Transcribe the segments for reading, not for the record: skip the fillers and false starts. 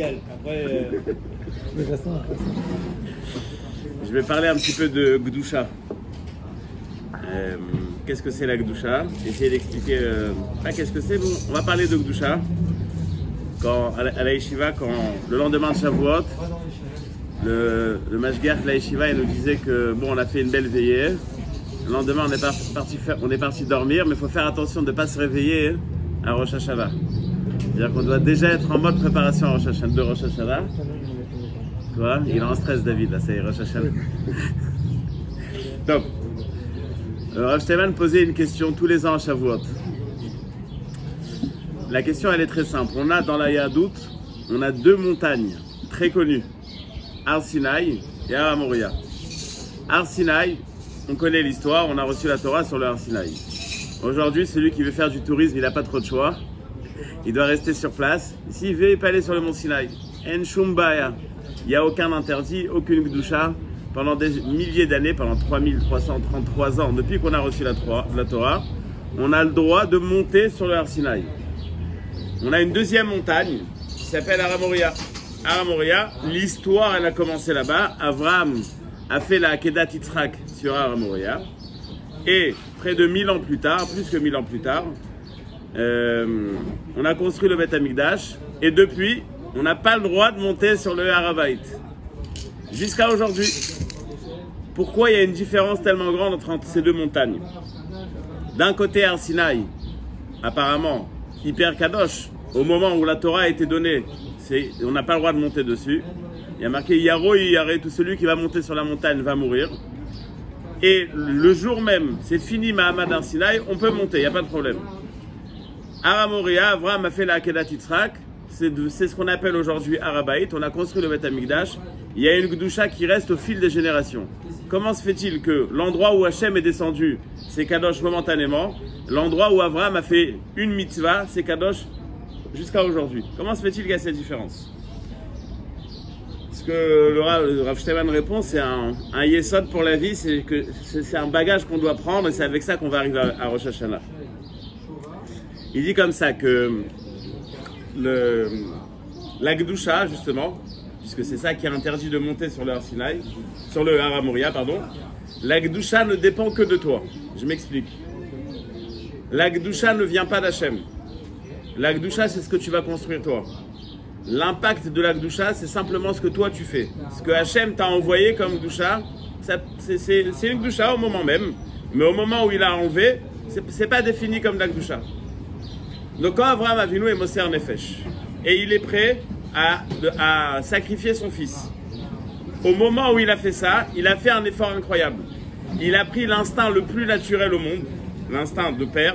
Après, je vais parler un petit peu de Gdusha. Qu'est-ce que c'est la Gdusha? Essayer d'expliquer pas qu'est-ce que c'est. Bon, on va parler de Gdusha. Quand, à la Yeshiva, le lendemain de Shavuot, le Mashgiach de la Yeshiva, il nous disait que bon, on a fait une belle veillée. Le lendemain, on est parti dormir, mais il faut faire attention de ne pas se réveiller à Rosh Hashanah. C'est-à-dire qu'on doit déjà être en mode préparation à Rosh Hashanah. Tu vois, il est en stress, David, là, c'est Rosh Hashanah. Donc, Rav Steinman posait une question tous les ans à Shavuot. La question, elle est très simple. On a dans la Yahadout, on a deux montagnes très connues, Har Sinaï et Har Hamoria. Har Sinaï, on connaît l'histoire, on a reçu la Torah sur le Har Sinaï. Aujourd'hui, celui qui veut faire du tourisme, il n'a pas trop de choix. Il doit rester sur place. S'il veut, il peut aller sur le mont Sinaï. En Shum Baya. Il n'y a aucun interdit, aucune Gdusha. Pendant des milliers d'années, pendant 3333 ans, depuis qu'on a reçu la Torah, on a le droit de monter sur le Har Sinaï. On a une deuxième montagne qui s'appelle Har Hamoria. Har Hamoria, l'histoire, elle a commencé là-bas. Abraham a fait la Akedat Yitzhak sur Har Hamoria. Et près de 1000 ans plus tard, plus que 1000 ans plus tard, on a construit le Beth Amikdash. Et depuis, on n'a pas le droit de monter sur le Har Havayit. Jusqu'à aujourd'hui. Pourquoi il y a une différence tellement grande entre ces deux montagnes? D'un côté, Har Sinaï, apparemment, hyper kadosh, au moment où la Torah a été donnée, on n'a pas le droit de monter dessus. Il y a marqué Yaro Yare, tout celui qui va monter sur la montagne va mourir. Et le jour même, c'est fini Mahamad Har Sinaï, on peut monter, il n'y a pas de problème. Har Hamoria, Avraham a fait la Akedat Yitzhak, c'est ce qu'on appelle aujourd'hui Har Habayit, on a construit le Beth Amikdash. Il y a une Gdusha qui reste au fil des générations. Comment se fait-il que l'endroit où Hachem est descendu, c'est kadosh momentanément, l'endroit où Avraham a fait une mitzvah, c'est kadosh jusqu'à aujourd'hui? Comment se fait-il qu'il y a cette différence? Ce que le Rav Steinman répond, c'est un yesod pour la vie, c'est un bagage qu'on doit prendre et c'est avec ça qu'on va arriver à Rosh Hashanah. Il dit comme ça que la Gdusha, justement, puisque c'est ça qui est interdit de monter sur le Har Sinaï, sur le Har Hamoria, pardon, la Gdusha ne dépend que de toi. Je m'explique. La Gdusha ne vient pas d'Hachem. La Gdusha, c'est ce que tu vas construire toi. L'impact de la Gdusha, c'est simplement ce que toi tu fais. Ce que Hachem t'a envoyé comme Gdusha, c'est une Gdusha au moment même, mais au moment où il a enlevé, c'est pas défini comme la Gdusha. Donc quand Avraham Avinu est Moser Nefesh, et il est prêt à sacrifier son fils, au moment où il a fait ça, il a fait un effort incroyable. Il a pris l'instinct le plus naturel au monde, l'instinct de père,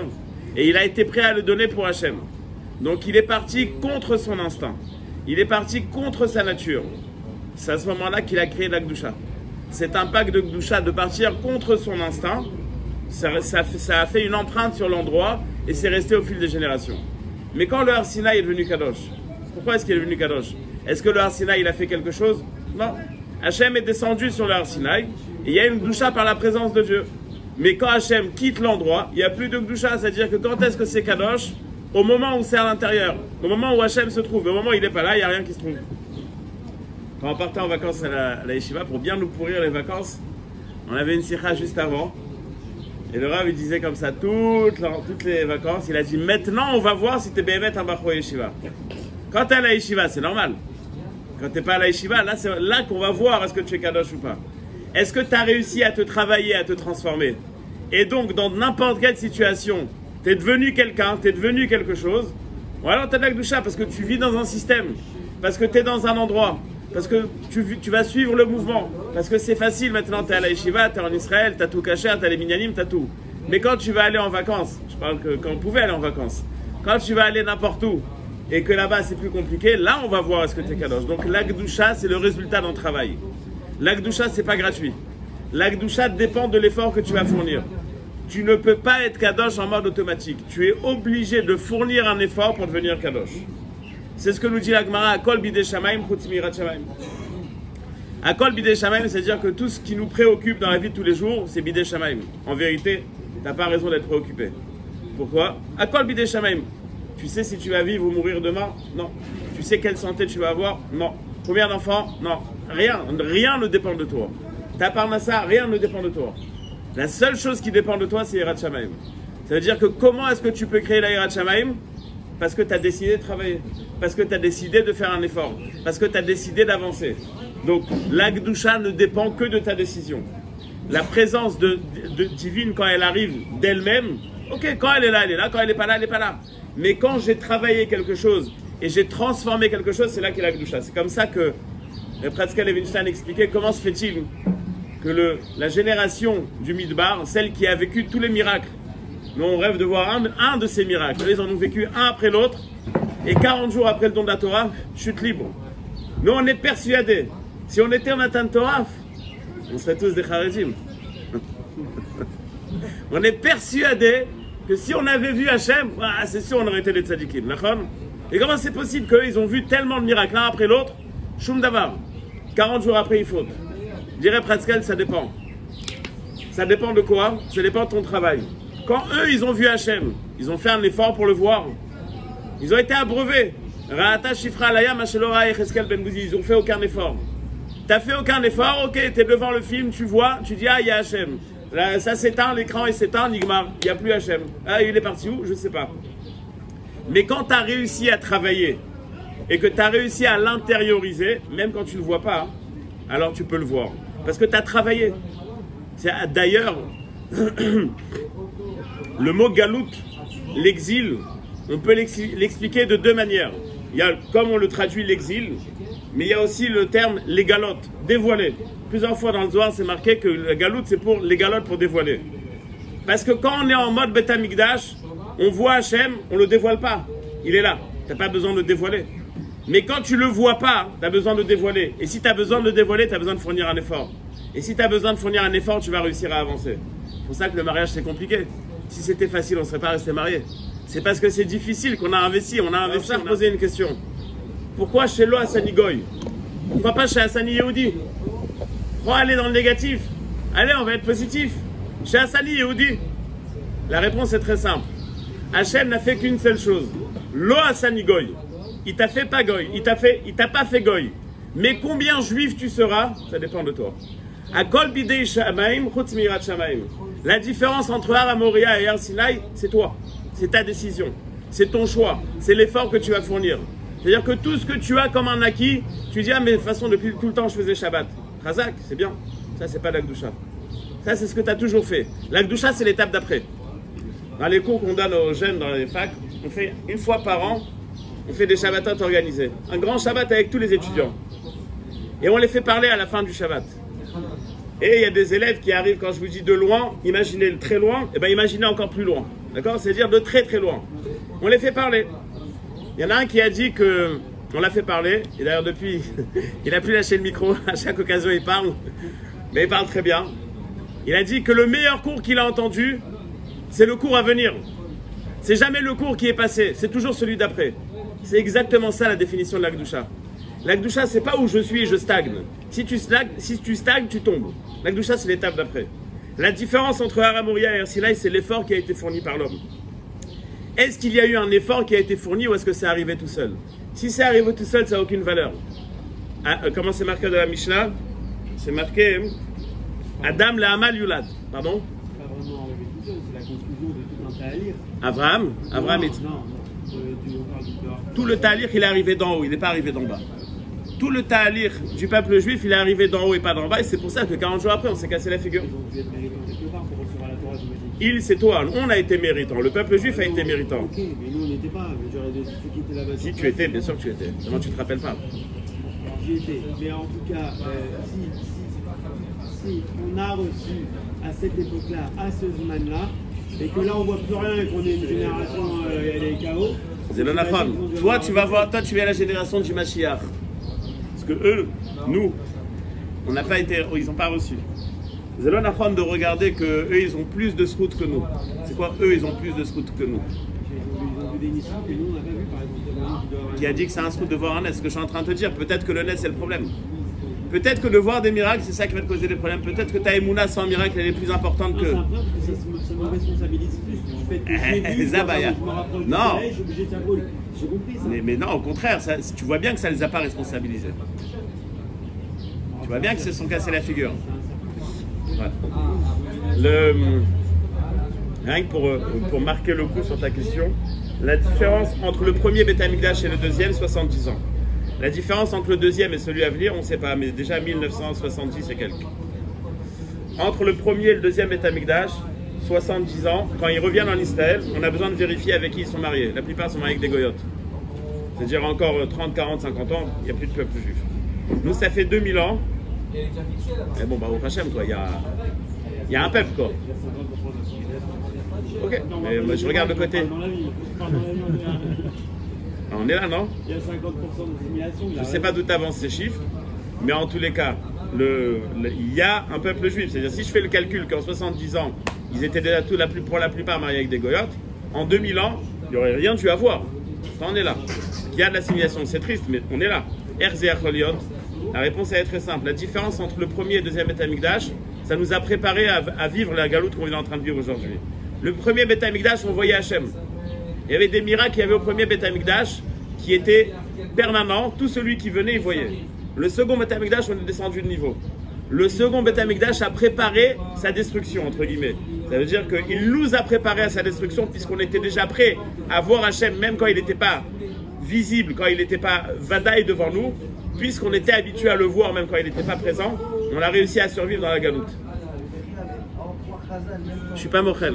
et il a été prêt à le donner pour Hachem. Donc il est parti contre son instinct. Il est parti contre sa nature. C'est à ce moment-là qu'il a créé la Gdusha. Cet impact de Gdusha, de partir contre son instinct, ça a fait une empreinte sur l'endroit et c'est resté au fil des générations. Mais quand le Har Sinaï est devenu Kadosh, pourquoi est-ce qu'il est devenu Kadosh? Est-ce que le Har Sinaï il a fait quelque chose? Non. Hachem est descendu sur le Har Sinaï et il y a une Gdusha par la présence de Dieu. Mais quand Hachem quitte l'endroit, il n'y a plus de Gdusha. C'est-à-dire que quand est-ce que c'est Kadosh? Au moment où c'est à l'intérieur, au moment où Hachem se trouve, au moment où il n'est pas là, il n'y a rien qui se trouve. Quand on partait en vacances à la Yeshiva, pour bien nous pourrir les vacances, on avait une sikha juste avant. Et le Rav il disait comme ça toutes les vacances, il a dit maintenant on va voir si tu es bémet un bachou Yeshiva. Quand tu es à la Yeshiva, c'est normal. Quand tu n'es pas à la Yeshiva, là c'est là qu'on va voir est-ce que tu es Kadosh ou pas. Est-ce que tu as réussi à te travailler, à te transformer? Et donc dans n'importe quelle situation, tu es devenu quelqu'un, tu es devenu quelque chose, ou alors tu as de la Gdusha parce que tu vis dans un système, parce que tu es dans un endroit, parce que tu vas suivre le mouvement, parce que c'est facile maintenant, tu es à la Yeshiva, tu es en Israël, tu as tout caché, tu as les minyanim, tu as tout. Mais quand tu vas aller en vacances, je parle que quand on pouvait aller en vacances, quand tu vas aller n'importe où, et que là-bas c'est plus compliqué, là on va voir est-ce que tu es Kadosh. Donc la Gdusha c'est le résultat d'un travail. La Gdusha c'est pas gratuit. La Gdusha dépend de l'effort que tu vas fournir. Tu ne peux pas être Kadosh en mode automatique. Tu es obligé de fournir un effort pour devenir Kadosh. C'est ce que nous dit la Gemara, Akol bidei shamayim chutz miyirat shamayim. Akol bidei shamayim, c'est-à-dire que tout ce qui nous préoccupe dans la vie de tous les jours, c'est bidei shamayim. En vérité, tu n'as pas raison d'être préoccupé. Pourquoi? Akol bidei shamayim. Tu sais si tu vas vivre ou mourir demain? Non. Tu Tu sais quelle santé tu vas avoir? Non. Combien d'enfants? Non. Rien ne dépend de toi. Ta parnassa, rien ne dépend de toi. La seule chose qui dépend de toi, c'est Yirat Shamayim. Ça veut dire que comment est-ce que tu peux créer la Yirat Shamayim? Parce que tu as décidé de travailler. Parce que tu as décidé de faire un effort. Parce que tu as décidé d'avancer. Donc, la Gdusha ne dépend que de ta décision. La présence de divine, quand elle arrive d'elle-même, ok, quand elle est là, quand elle n'est pas là, elle n'est pas là. Mais quand j'ai travaillé quelque chose et j'ai transformé quelque chose, c'est là qu'est la Gdusha. C'est comme ça que le Pratzkel Levinstein expliquait comment se fait-il que la génération du Midbar, celle qui a vécu tous les miracles, nous on rêve de voir un de ces miracles. Ils en ont vécu un après l'autre, et 40 jours après le don de la Torah, chute libre. Nous on est persuadés, si on était en Matan Torah, on serait tous des Charedim. On est persuadés que si on avait vu Hachem, c'est sûr on aurait été des tzadikim. Et comment c'est possible qu'eux ils ont vu tellement de miracles l'un après l'autre? Shum davar. 40 jours après il faut. Je dirais Pratzkel, ça dépend. Ça dépend de quoi? Ça dépend de ton travail. Quand eux, ils ont vu Hachem, ils ont fait un effort pour le voir. Ils ont été abreuvés. Ra'ata Shifra Alaya Mashelora Echeskel Ben Bouzi. Ils n'ont fait aucun effort. T'as fait aucun effort, ok, t'es devant le film, tu vois, tu dis, ah, il y a Hachem. Là, ça s'éteint, l'écran il s'éteint, Nigmar, il n'y a plus Hachem. Ah, il est parti où? Je ne sais pas. Mais quand tu as réussi à travailler et que tu as réussi à l'intérioriser, même quand tu ne le vois pas, alors tu peux le voir. Parce que tu as travaillé. D'ailleurs, le mot galout, l'exil, on peut l'expliquer de deux manières. Il y a, comme on le traduit, l'exil, mais il y a aussi le terme les galotes, dévoiler. Plusieurs fois dans le Zohar, c'est marqué que la galoute, c'est pour les galotes pour dévoiler. Parce que quand on est en mode Beth Amikdash, on voit Hachem, on ne le dévoile pas. Il est là. Tu n'as pas besoin de le dévoiler. Mais quand tu ne le vois pas, tu as besoin de dévoiler. Et si tu as besoin de dévoiler, tu as besoin de fournir un effort. Et si tu as besoin de fournir un effort, tu vas réussir à avancer. C'est pour ça que le mariage, c'est compliqué. Si c'était facile, on ne serait pas resté mariés. C'est parce que c'est difficile qu'on a investi. On a investi à poser une question. Pourquoi chez Lo Hassani Goy? Pourquoi pas chez Hassani Yehudi? Pourquoi aller dans le négatif? Allez, on va être positif. Chez Hassani Yehudi, la réponse est très simple. Hachem n'a fait qu'une seule chose. Lo Hassani Goy. Il t'a fait pas Goy. Il t'a pas fait Goy. Mais combien juif tu seras, ça dépend de toi. Akol bidei shamaim chutz mirat shamaim. La différence entre Har Moria et Har Sinai, c'est toi. C'est ta décision. C'est ton choix. C'est l'effort que tu vas fournir. C'est-à-dire que tout ce que tu as comme un acquis, tu dis, ah mais de toute façon, depuis tout le temps, je faisais Shabbat. Razak, c'est bien. Ça, c'est pas l'Akdoucha. Ça, c'est ce que tu as toujours fait. L'Akdoucha, c'est l'étape d'après. Dans les cours qu'on donne aux jeunes dans les facs, on fait une fois par an, on fait des Shabbatot organisés. Un grand Shabbat avec tous les étudiants. Et on les fait parler à la fin du Shabbat. Et il y a des élèves qui arrivent, quand je vous dis de loin, imaginez le très loin, et bien imaginez encore plus loin. D'accord? C'est-à-dire de très très loin. On les fait parler. Il y en a un qui a dit que on l'a fait parler, et d'ailleurs depuis, il n'a plus lâché le micro, à chaque occasion il parle, mais il parle très bien. Il a dit que le meilleur cours qu'il a entendu, c'est le cours à venir. C'est jamais le cours qui est passé, c'est toujours celui d'après. C'est exactement ça la définition de l'Akdoucha. L'Akdoucha, c'est pas où je suis et je stagne. Si tu stagnes, tu tombes. L'Akdoucha, c'est l'étape d'après. La différence entre Har Moria et Har Sinai, c'est l'effort qui a été fourni par l'homme. Est-ce qu'il y a eu un effort qui a été fourni ou est-ce que c'est arrivé tout seul? Si c'est arrivé tout seul, ça n'a aucune valeur. Comment c'est marqué dans la Mishnah? C'est marqué Adam le Hamal Yulad. Pardon? Pas vraiment arrivé tout seul, c'est la conclusion de tout un ta'alir. Abraham est... Tout le ta'alir, il est arrivé d'en haut, il n'est pas arrivé d'en bas. Tout le ta'alir du peuple juif, il est arrivé d'en haut et pas d'en bas. Et c'est pour ça que 40 jours après, on s'est cassé la figure. Il, c'est toi. On a été méritant. Le peuple juif a été méritant. Ok, mais nous, on n'était pas. Ceux qui étaient là-bas. Si tu étais, bien sûr que tu étais. Comment tu ne te rappelles pas? J'y étais. Mais en tout cas, si on a reçu à cette époque-là, à ce Zman-là, et que là, on ne voit plus rien et qu'on est une génération, elle est KO. C'est le Nafan. Toi, tu vas voir, toi, tu es à la génération du Mashiach. Parce que eux, nous, on n'a pas été, ils n'ont pas reçu. C'est le Nafan de regarder que eux, ils ont plus de scouts que nous. C'est quoi, eux, ils ont plus de scouts que nous? Ils ont vu des missions que nous, on n'a pas vu, par exemple. Qui a dit que c'est un scout de voir un net? Ce que je suis en train de te dire, peut-être que le net, c'est le problème. Peut-être que de voir des miracles, c'est ça qui va te causer des problèmes. Peut-être que ta émouna sans miracle, elle est plus importante que... C'est un peu parce que ça me responsabilise plus. Du fait que j'ai vu, je me rapproche du soleil, je suis obligé de faire beau. J'ai compris ça. Mais non, au contraire, ça, tu vois bien que ça ne les a pas responsabilisés. Tu vois bien qu'ils se sont cassés la figure. Voilà. Rien que pour marquer le coup sur ta question, la différence entre le premier Beth Amikdash et le deuxième, 70 ans. La différence entre le deuxième et celui à venir, on ne sait pas, mais déjà 1970 et quelques. Entre le premier et le deuxième Beth Amikdash, 70 ans, quand ils reviennent en Israël, on a besoin de vérifier avec qui ils sont mariés. La plupart sont mariés avec des goyotes. C'est-à-dire encore 30, 40, 50 ans, il n'y a plus de peuple juif. Nous, ça fait 2000 ans. Et bon, bah, au Hachem, quoi, il y a un peuple, quoi. Ok, mais moi, je regarde le côté. On est là, non? Il y a 50% de simulation. Je ne sais pas d'où t'avances ces chiffres, mais en tous les cas, il y a un peuple juif. C'est-à-dire, si je fais le calcul qu'en 70 ans, ils étaient déjà pour la plupart mariés avec des goyotes, en 2000 ans, il n'y aurait rien dû avoir. Ça, on est là. Il y a de l'assimilation, c'est triste, mais on est là. Erzéach Choliot, la réponse elle est très simple. La différence entre le premier et le deuxième Beth Amikdash, ça nous a préparé à vivre la galoute qu'on est en train de vivre aujourd'hui. Le premier Beth Amikdash, on voyait Hachem. Il y avait des miracles qu'il y avait au premier Beth Amikdash qui étaient permanents. Tout celui qui venait, il voyait. Le second Beth Amikdash, on est descendu de niveau. Le second Beth Amikdash a préparé sa destruction, entre guillemets. Ça veut dire qu'il nous a préparé à sa destruction puisqu'on était déjà prêt à voir Hachem, même quand il n'était pas visible, quand il n'était pas vadaï devant nous, puisqu'on était habitué à le voir même quand il n'était pas présent, on a réussi à survivre dans la galoute. Je ne suis pas mochel.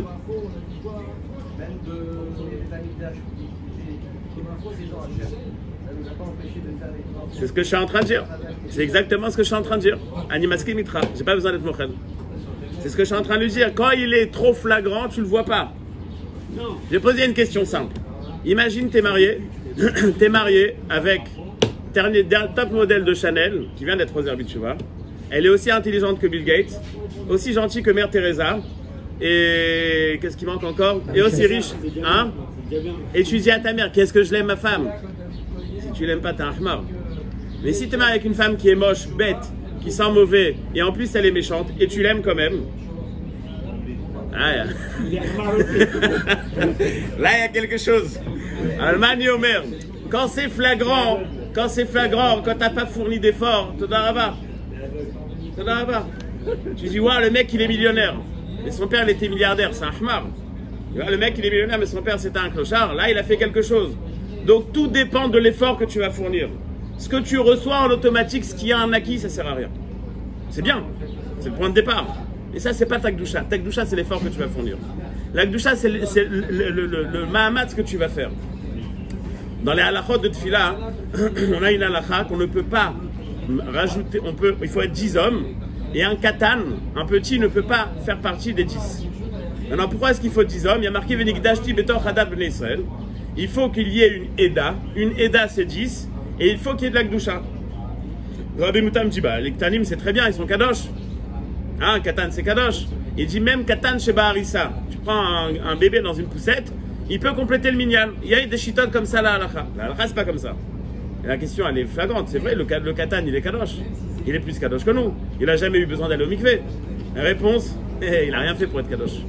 C'est ce que je suis en train de dire. C'est exactement ce que je suis en train de dire. Animaski Mitra, j'ai pas besoin d'être mochel. C'est ce que je suis en train de lui dire. Quand il est trop flagrant, tu le vois pas. Non. J'ai posé une question simple. Imagine, t'es marié avec top modèle de Chanel, qui vient d'être aux Herbit, tu vois. Elle est aussi intelligente que Bill Gates, aussi gentille que Mère Teresa, et qu'est-ce qui manque encore? Et aussi riche, hein? Et tu dis à ta mère, qu'est-ce que je l'aime ma femme? Si tu l'aimes pas, t'es un ahmar. Mais si tu es marié avec une femme qui est moche, bête, qui sent mauvais, et en plus elle est méchante, et tu l'aimes quand même, là il y a quelque chose. Allemagne Omer, quand c'est flagrant, quand t'as pas fourni d'efforts, Todaraba. Tu dis, ouais, le mec il est millionnaire, et son père il était milliardaire, c'est un ahmar. Le mec il est millionnaire, mais son père c'était un clochard, là il a fait quelque chose. Donc tout dépend de l'effort que tu vas fournir. Ce que tu reçois en automatique, ce qui a un acquis, ça sert à rien. C'est bien, c'est le point de départ. Et ça, c'est pas ta Gdusha. Ta Gdusha, c'est l'effort que tu vas fournir. La Gdusha, c'est le Mahamat que tu vas faire. Dans les halachot de Tfila, on a une halakha qu'on ne peut pas rajouter. Il faut être 10 hommes. Et un katan, un petit, ne peut pas faire partie des 10. Maintenant, pourquoi est-ce qu'il faut 10 hommes? Il y a marqué Venikdashti Betor Hadad Bnei Israël. Il faut qu'il y ait une Eda. Une Eda, c'est 10. Et il faut qu'il y ait de la Gdusha. Rabbi Moutam dit, les Ktanim, c'est très bien, ils sont Kadosh. Hein, Katan, c'est Kadosh. Il dit même Katan chez Baharissa. Tu prends un bébé dans une poussette, il peut compléter le minyan. Il y a des chitotes comme ça, la halakha. La halakha, c'est pas comme ça. Et la question, elle est flagrante. C'est vrai, le Katan, il est Kadosh. Il est plus Kadosh que nous. Il n'a jamais eu besoin d'aller au mikvé. La réponse, il n'a rien fait pour être Kadosh.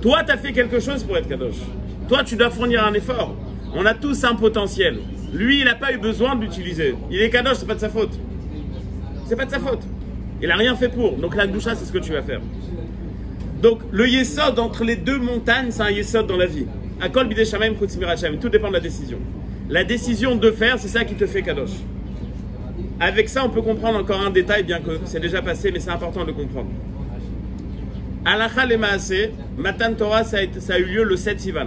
Toi, tu as fait quelque chose pour être Kadosh. Toi, tu dois fournir un effort. On a tous un potentiel. Lui, il n'a pas eu besoin de l'utiliser. Il est Kadosh, c'est pas de sa faute. C'est pas de sa faute. Il n'a rien fait pour. Donc la Gdusha, c'est ce que tu vas faire. Donc le Yesod entre les deux montagnes, c'est un Yesod dans la vie. Akol bidei shamayim chutz mirachem. Tout dépend de la décision. La décision de faire, c'est ça qui te fait Kadosh. Avec ça, on peut comprendre encore un détail, bien que c'est déjà passé, mais c'est important de le comprendre. Halacha le Maaseh, Matan Torah, ça a eu lieu le 7 Sivan.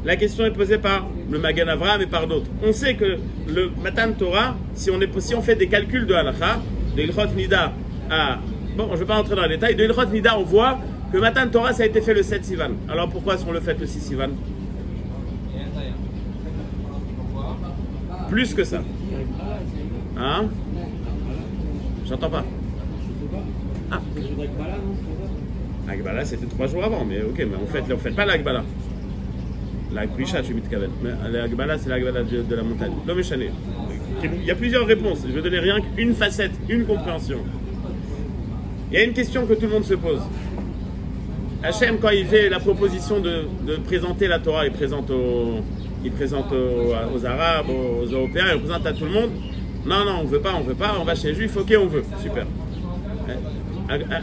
La question est posée par le Magen Avraham et par d'autres. On sait que le Matan Torah, si on fait des calculs de halakha, de Ilchot Nida à... Bon, je ne vais pas rentrer dans les détails. De Ilchot Nida, on voit que Matan Torah, ça a été fait le 7 Sivan. Alors pourquoi est-ce qu'on le fait le 6 Sivan? Plus que ça. Hein? J'entends pas. Ah. L'Akbala, c'était 3 jours avant, mais ok, mais on fait pas l'Akbala. La Prisha, tu m'y mais l'Akbala, c'est l'Akbala de la montagne. L'homme est chané. Il y a plusieurs réponses. Je vais donner rien qu'une facette, une compréhension. Il y a une question que tout le monde se pose. Hachem, quand il fait la proposition de présenter la Torah, il présente aux Arabes, aux Européens, il présente à tout le monde. Non, on veut pas, on va chez les Juifs, ok, on veut, super.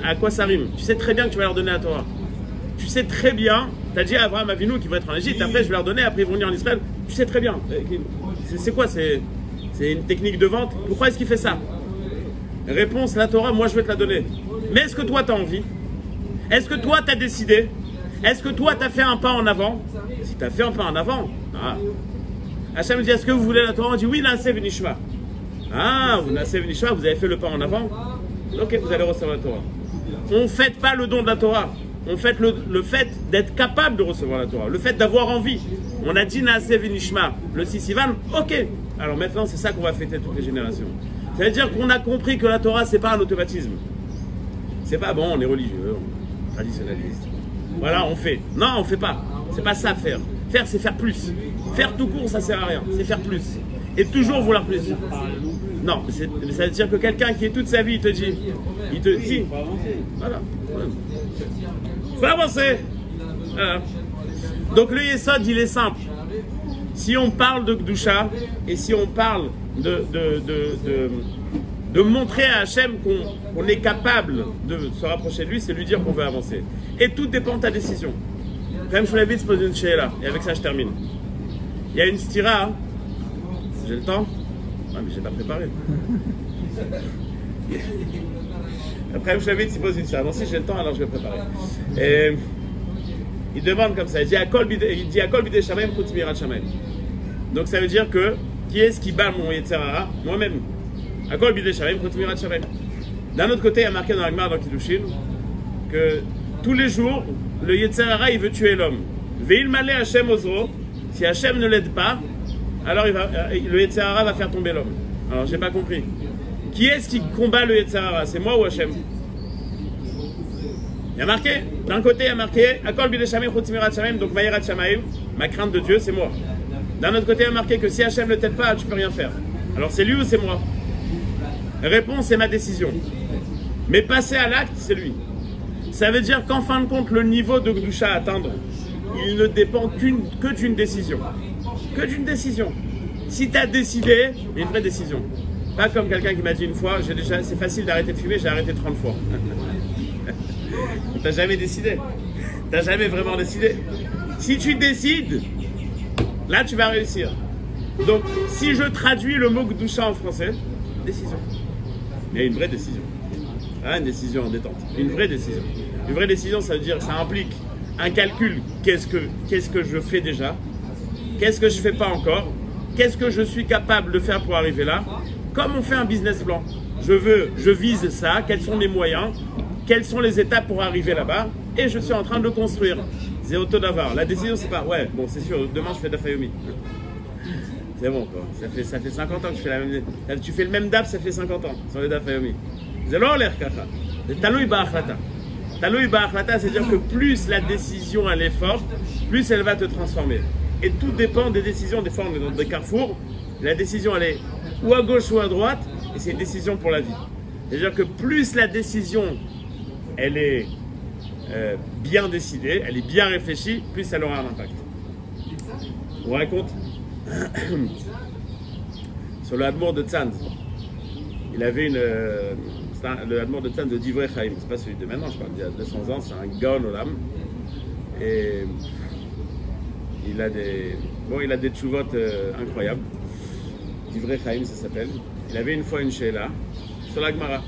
À quoi ça rime? Tu sais très bien que tu vas leur donner la Torah. Tu sais très bien, tu as dit à Abraham Avinu qui va être en Égypte, après je vais leur donner, après ils vont venir en Israël. Tu sais très bien. C'est quoi? C'est une technique de vente? Pourquoi est-ce qu'il fait ça? Réponse, la Torah, moi je vais te la donner. Mais est-ce que toi tu as envie? Est-ce que toi tu as décidé? Est-ce que toi tu as fait un pas en avant? Si tu as fait un pas en avant, Hachem dit, est-ce que vous voulez la Torah? On dit oui, Naaseh v'nishma. Vous Naaseh v'nishma, vous avez fait le pas en avant. Ok, vous allez recevoir la Torah. On ne fait pas le don de la Torah. On fait le fait d'être capable de recevoir la Torah. Le fait d'avoir envie. On a dit Naaseh v'nishma, le Sissivan, ok. Alors maintenant, c'est ça qu'on va fêter toutes les générations. Ça veut dire qu'on a compris que la Torah, c'est pas un automatisme. C'est pas bon, on est religieux, on est traditionnaliste. Voilà, on fait. Non, on fait pas. C'est pas ça faire. Faire, c'est faire plus. Faire tout court, ça sert à rien. C'est faire plus. Et toujours vouloir plus. Non, mais ça veut dire que quelqu'un qui est toute sa vie, il te dit, si, voilà. Faut avancer. Voilà. Donc le Yesod, il est simple. Si on parle de Gdusha et si on parle de montrer à Hachem qu'on est capable de se rapprocher de lui, c'est lui dire qu'on veut avancer. Et tout dépend de ta décision. Rem Shulevitz se pose une sheila, et avec ça je termine. Il y a une stira, hein. J'ai le temps? Ouais, mais j'ai pas préparé. Après Rem Shulevitz se pose une stira. Bon, si j'ai le temps, alors je vais préparer. Et il demande comme ça, il dit Akol bidei shamayim chutz mirat shamayim. Donc ça veut dire que qui est-ce qui bat mon Yetzer Hara? Moi-même. Akol bidei shamayim chutz mirat shamayim. D'un autre côté, il y a marqué dans la Gemara dans Kiddushin que tous les jours, le Yetzer Hara, il veut tuer l'homme. Ve'il malé Hachem ozro. Si Hachem ne l'aide pas, alors le Yetzer Hara va faire tomber l'homme. Alors j'ai pas compris. Qui est-ce qui combat le Yetzer Hara? C'est moi ou Hachem? Il y a marqué, d'un côté il y a marqué Akol bidei shamayim chutz mirat shamayim, donc Mayirat Shamayim, ma crainte de Dieu, c'est moi. D'un autre côté il y a marqué que si Hachem ne t'aide pas, tu peux rien faire. Alors c'est lui ou c'est moi? Réponse, c'est ma décision. Mais passer à l'acte, c'est lui. Ça veut dire qu'en fin de compte, le niveau de Gdusha à atteindre, il ne dépend que d'une décision. Que d'une décision. Si tu as décidé, une vraie décision. Pas comme quelqu'un qui m'a dit une fois, c'est facile d'arrêter de fumer, j'ai arrêté 30 fois. T'as jamais décidé. T'as jamais vraiment décidé. Si tu décides, là tu vas réussir. Donc, si je traduis le mot Gdusha en français, décision. Il y a une vraie décision. Une décision en détente. Une vraie décision. Une vraie décision, ça veut dire, ça implique un calcul. Qu'est-ce que je fais déjà? Qu'est-ce que je ne fais pas encore? Qu'est-ce que je suis capable de faire pour arriver là? Comme on fait un business plan. Je vise ça. Quels sont mes moyens? Quelles sont les étapes pour arriver là-bas? Et je suis en train de le construire. C'est auto d'avoir. La décision, c'est pas, ouais, bon, c'est sûr, demain je fais de la Fayomi. C'est bon, quoi. Ça fait 50 ans que je fais la même. Tu fais le même DAF, ça fait 50 ans, sur les DAF Fayomi. C'est l'or l'air kacha. C'est taloui ba'achlata. Taloui ba'achlata, c'est-à-dire que plus la décision elle est forte, plus elle va te transformer. Et tout dépend des décisions. Des fois, on est dans des carrefours. La décision, elle est ou à gauche ou à droite, et c'est une décision pour la vie. C'est-à-dire que plus la décision, elle est bien décidée, elle est bien réfléchie, plus elle aura un impact. On vous raconte sur le Admor de Tzanz. Il avait le Admor de Tzanz de Divrei Chaim, c'est pas celui de maintenant, je parle d'il y a 200 ans, c'est un Gaon Olam. Et il a des tchouvot incroyables. Divrei Chaim, ça s'appelle. Il avait une fois une sheila sur la Gemara.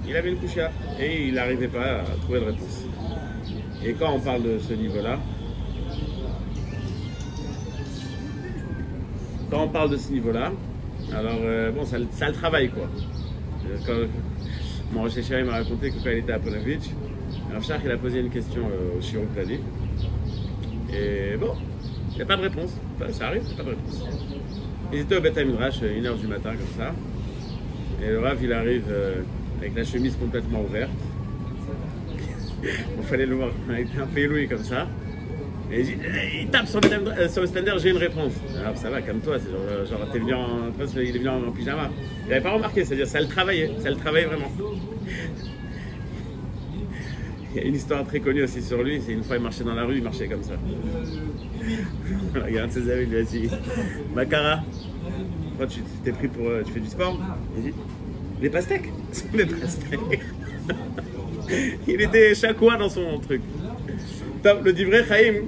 Il avait une kushia et il n'arrivait pas à trouver de réponse. Et quand on parle de ce niveau-là, alors bon, ça le travaille quoi. Quand mon Rosh Hashanah m'a raconté que quand il était à Ponovitch, Rav il a posé une question au Shiur Klali. Et bon, il n'y a pas de réponse. Ça arrive, il n'y a pas de réponse. Ils étaient au Beth Midrash 1h du matin comme ça. Et le Rav il arrive avec la chemise complètement ouverte. Il fallait le voir, il était un peu éloigné comme ça. Et il tape sur le standard, j'ai une réponse. Alors ça va, calme-toi, c'est genre t'es venu il est venu en pyjama. Il n'avait pas remarqué, c'est-à-dire ça le travaillait vraiment. Il y a une histoire très connue aussi sur lui, c'est une fois il marchait dans la rue, il marchait comme ça. Regarde ses amis, il lui a dit Makara, toi tu t'es pris pour. Tu fais du sport? Il dit les pastèques. Les pastèques. Il était chakwa dans son truc. Le Divrei Chaim,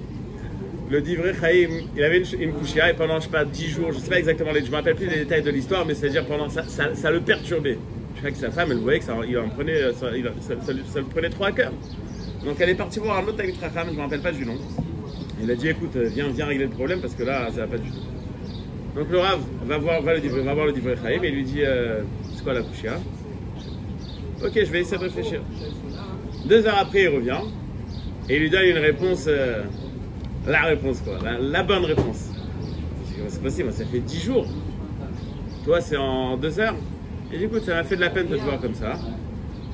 il avait une kouchia et pendant, je sais pas, 10 jours, je sais pas exactement, je me rappelle plus les détails de l'histoire, mais c'est-à-dire pendant ça le perturbait. Je crois que sa femme, elle voyait que ça le prenait trop à cœur. Donc elle est partie voir un autre Talmid Chacham, je me rappelle pas du nom. Il a dit écoute, viens régler le problème parce que là, ça va pas du tout. Donc le Rav va voir le Divrei Chaim et lui dit c'est quoi la kouchia? Ok, je vais essayer de réfléchir. 2 heures après, il revient. Et il lui donne une réponse, la réponse quoi, la bonne réponse. C'est possible, ça fait 10 jours. Toi, c'est en 2 heures. Et du coup, ça m'a fait de la peine de te voir comme ça.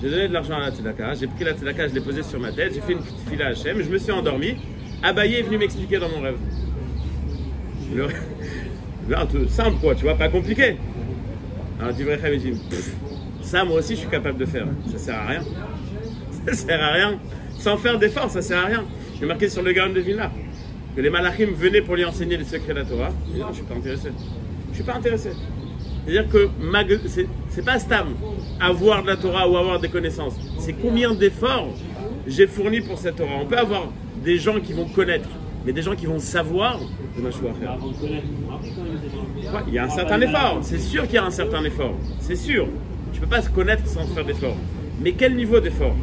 J'ai donné de l'argent à la tzedaka, j'ai pris la tzedaka, je l'ai posée sur ma tête, j'ai fait une petite fila à Hachem, je me suis endormi. Abaye est venu m'expliquer dans mon rêve. Là, tout simple quoi, tu vois, pas compliqué. Alors, Divrei Chaim dit, ça, moi aussi, je suis capable de faire. Ça sert à rien. Ça sert à rien. Sans faire d'efforts, ça sert à rien. J'ai marqué sur le Gaon de Vilna que les malachim venaient pour lui enseigner les secrets de la Torah. Et non, je suis pas intéressé. Je suis pas intéressé. C'est-à-dire que c'est pas stam, avoir de la Torah ou avoir des connaissances. C'est combien d'efforts j'ai fourni pour cette Torah. On peut avoir des gens qui vont connaître, mais des gens qui vont savoir de ma choix à faire. Ouais, il y a un certain effort. C'est sûr qu'il y a un certain effort. C'est sûr. Tu peux pas se connaître sans faire d'effort. Mais quel niveau d'effort?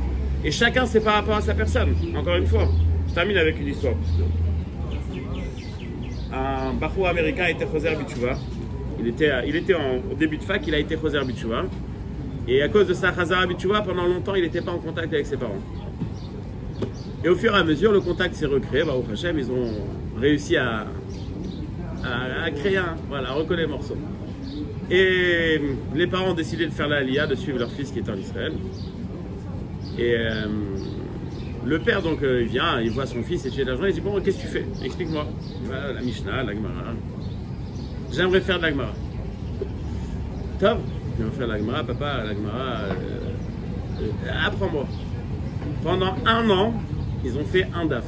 Et chacun, c'est par rapport à sa personne. Encore une fois, je termine avec une histoire. Un Bahou américain était Choser B'Tshuva. Il était au début de fac, il a été Choser B'Tshuva. Et à cause de sa Chazara B'Tshuva, pendant longtemps, il n'était pas en contact avec ses parents. Et au fur et à mesure, le contact s'est recréé. Baruch Hashem, ils ont réussi à créer à recoller les morceaux. Et les parents ont décidé de faire la Aliyah, de suivre leur fils qui était en Israël. Et le père, donc, il vient, il voit son fils étudier de la journée, il dit bon, qu'est-ce que tu fais? Explique-moi. La Mishnah, la Gemara. J'aimerais faire de la Gemara. Top, j'aimerais faire de la Gemara, papa, la Gemara. Apprends-moi. Pendant 1 an, ils ont fait un daf.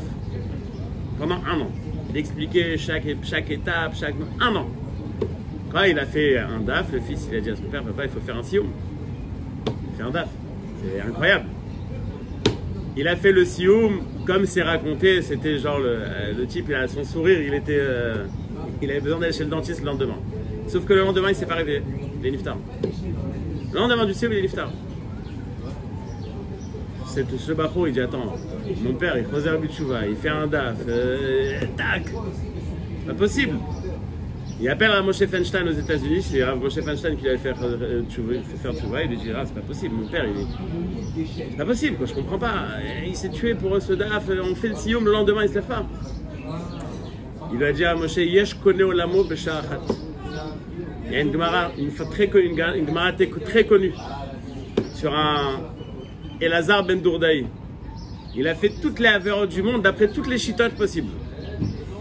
Pendant 1 an. Il expliquait chaque étape, 1 an. Quand il a fait un daf, le fils, il a dit à son père, papa, il faut faire un sioum. Il fait un daf. C'est incroyable. Il a fait le sioum, comme c'est raconté, c'était genre le type, il a son sourire, il avait besoin d'aller chez le dentiste le lendemain. Sauf que le lendemain, il ne s'est pas réveillé. Il est niftar. Le lendemain du sioum, il est niftar. Ce Bahou, il dit attends, mon père, il Choser B'Tshuva, il fait un daf, tac, c'est pas possible. Il appelle à Moshe Feinstein aux États-Unis, c'est Moshe Feinstein qui l'avait fait faire Tshuva, il lui dit ah, c'est pas possible, mon père, c'est pas possible, quoi, je comprends pas. Il s'est tué pour ce daf, on fait le sioum, le lendemain il se lève pas. Il lui a dit à Moshe, Yesh Kone Olamo B'Shah Achat. Il y a une Gemara, une Gemara très connue sur un Elazar ben Dourdaï. Il a fait toutes les avérotes du monde d'après toutes les chitotes possibles.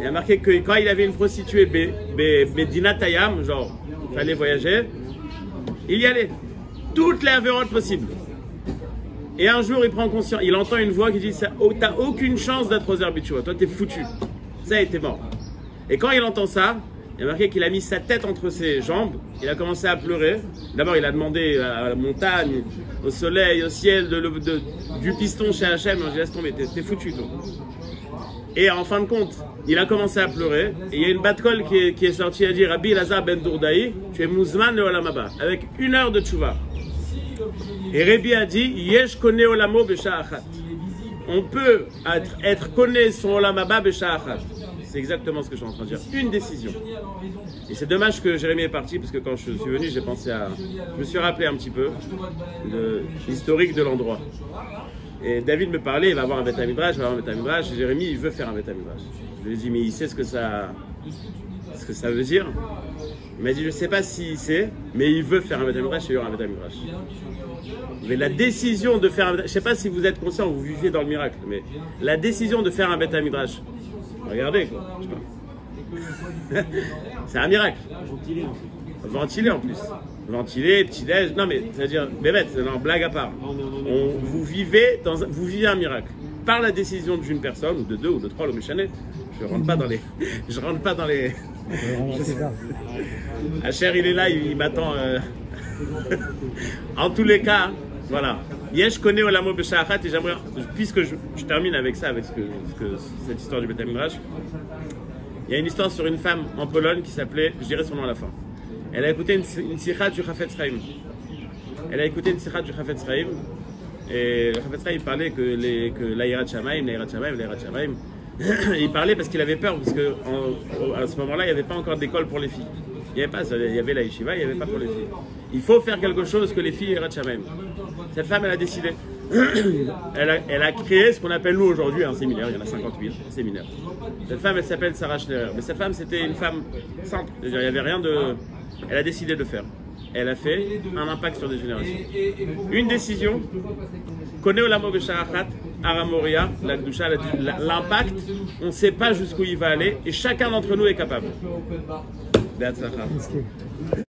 Il a marqué que quand il avait une prostituée Bedina Tayam, genre il fallait voyager, il y allait. Toutes les avérotes possibles. Et un jour il prend conscience, il entend une voix qui dit t'as aucune chance d'être Choser B'Tshuva, toi t'es foutu. Ça a été mort. Et quand il entend ça, il a marqué qu'il a mis sa tête entre ses jambes, il a commencé à pleurer. D'abord il a demandé à la montagne, au soleil, au ciel, du piston chez Hachem, on dit laisse tomber, t'es foutu toi. Et en fin de compte, il a commencé à pleurer. Et il y a une batkol qui est sortie à dire Rabbi Elazar ben Dourdaï, tu es Mouzman le Olam Haba, avec 1 heure de tchouva. Et Rabbi a dit Yesh Kone Olamo B'Shah Achat. On peut être connaît son Olam Haba B'Shah Achat. C'est exactement ce que je suis en train de dire. Une décision. Et c'est dommage que Jérémy est parti, parce que quand je suis venu, j'ai pensé à. Je me suis rappelé un petit peu de l'historique de l'endroit. Et David me parlait, il va avoir un Beth Midrash, et Jérémy, il veut faire un Beth Midrash. Je lui ai dit, mais il sait ce que ça veut dire. Il m'a dit, je ne sais pas s'il sait, mais il veut faire un Beth Midrash, et il y aura un Beth Midrash. Mais la décision de faire un Beth Midrash, je ne sais pas si vous êtes conscient ou vous vivez dans le miracle, mais la décision de faire un Beth Midrash, Regardez, quoi. Je sais pas. C'est un miracle. Ventilé en fait. Ventilé en plus. Ventilé, petit-déj. Non, mais c'est-à-dire, bébête, c'est une blague à part. Vous vivez un miracle. Par la décision d'une personne, ou de deux, ou de trois, le méchanet. Je rentre pas dans les. Je rentre pas dans les. Hacher, il est là, il m'attend. En tous les cas, voilà. Je connais Olamo Besha'achat et j'aimerais, puisque je termine avec ça, avec cette histoire du Beth Midrash. Il y a une histoire sur une femme en Pologne qui s'appelait, je dirai son nom à la fin. Elle a écouté une sikha du Chafetz Chaim. Elle a écouté une sikha du Chafetz Chaim. Et le Chafetz Chaim parlait que l'Aïrat Shamaim, il parlait parce qu'il avait peur, parce qu'à ce moment-là, il n'y avait pas encore d'école pour les filles. Il y avait la yeshiva, il n'y avait pas pour les filles. Il faut faire quelque chose que les filles Yirat Shamaim. Cette femme, elle a décidé. Elle a créé ce qu'on appelle nous aujourd'hui un séminaire. Il y en a 50 000 séminaires. Cette femme, elle s'appelle Sarah Schneer. Mais cette femme, c'était une femme simple. Il n'y avait rien de. Elle a décidé de le faire. Elle a fait un impact sur des générations. Une décision. Connaît Olamo Besha'achat, Aramoria, la Gdusha, l'impact. On ne sait pas jusqu'où il va aller et chacun d'entre nous est capable. That's